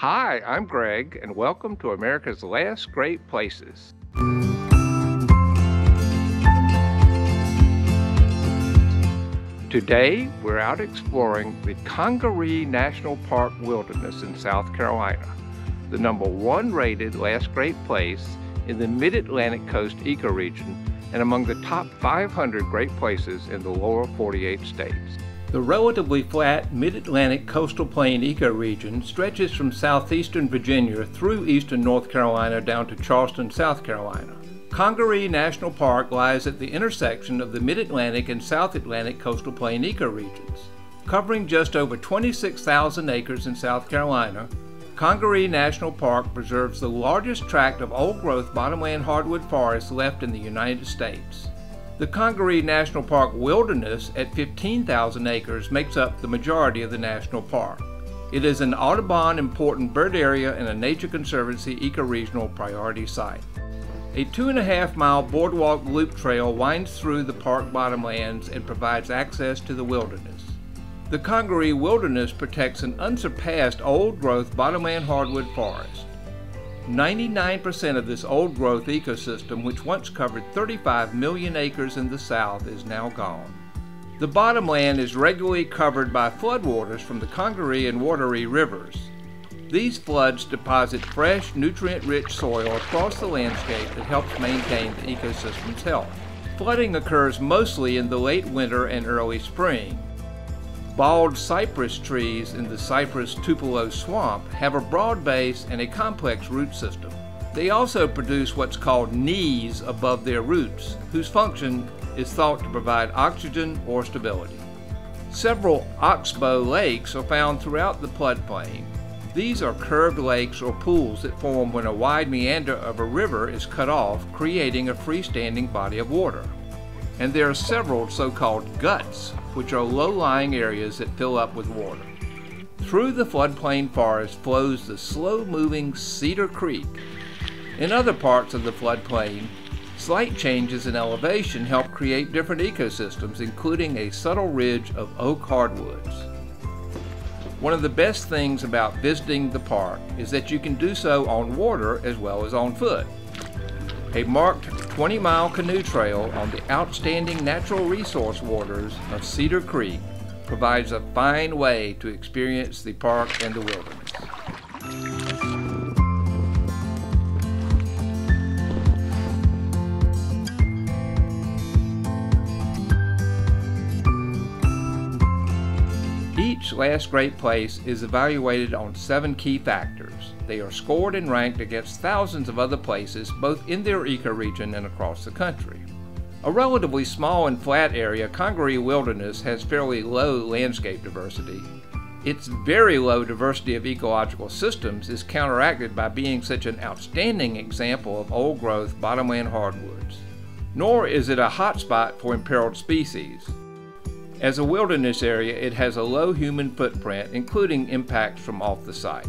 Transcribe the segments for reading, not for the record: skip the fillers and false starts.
Hi, I'm Greg, and welcome to America's Last Great Places. Today, we're out exploring the Congaree National Park Wilderness in South Carolina, the #1 rated last great place in the Mid-Atlantic Coast ecoregion and among the top 500 great places in the lower 48 states. The relatively flat Mid-Atlantic coastal plain ecoregion stretches from southeastern Virginia through eastern North Carolina down to Charleston, South Carolina. Congaree National Park lies at the intersection of the Mid-Atlantic and South Atlantic coastal plain ecoregions. Covering just over 26,000 acres in South Carolina, Congaree National Park preserves the largest tract of old-growth bottomland hardwood forest left in the United States. The Congaree National Park Wilderness at 15,000 acres makes up the majority of the national park. It is an Audubon Important Bird Area and a Nature Conservancy ecoregional priority site. A 2.5-mile boardwalk loop trail winds through the park bottomlands and provides access to the wilderness. The Congaree Wilderness protects an unsurpassed old-growth bottomland hardwood forest. 99% of this old-growth ecosystem, which once covered 35 million acres in the south, is now gone. The bottomland is regularly covered by floodwaters from the Congaree and Wateree rivers. These floods deposit fresh, nutrient-rich soil across the landscape that helps maintain the ecosystem's health. Flooding occurs mostly in the late winter and early spring. Bald cypress trees in the cypress tupelo swamp have a broad base and a complex root system. They also produce what's called knees above their roots, whose function is thought to provide oxygen or stability. Several Oxbow Lakes are found throughout the floodplain. These are curved lakes or pools that form when a wide meander of a river is cut off, creating a freestanding body of water. And there are several so-called guts, which are low-lying areas that fill up with water. Through the floodplain forest flows the slow-moving Cedar Creek. In other parts of the floodplain, slight changes in elevation help create different ecosystems, including a subtle ridge of oak hardwoods. One of the best things about visiting the park is that you can do so on water as well as on foot. A marked 20-mile canoe trail on the outstanding natural resource waters of Cedar Creek provides a fine way to experience the park and the wilderness. Each last great place is evaluated on 7 key factors. They are scored and ranked against thousands of other places, both in their ecoregion and across the country. A relatively small and flat area, Congaree Wilderness has fairly low landscape diversity. Its very low diversity of ecological systems is counteracted by being such an outstanding example of old-growth bottomland hardwoods. Nor is it a hotspot for imperiled species. As a wilderness area, it has a low human footprint, including impacts from off the site.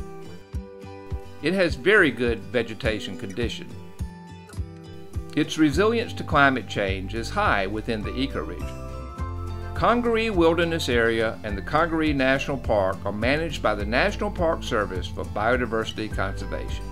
It has very good vegetation condition. Its resilience to climate change is high within the ecoregion. Congaree Wilderness Area and the Congaree National Park are managed by the National Park Service for biodiversity conservation.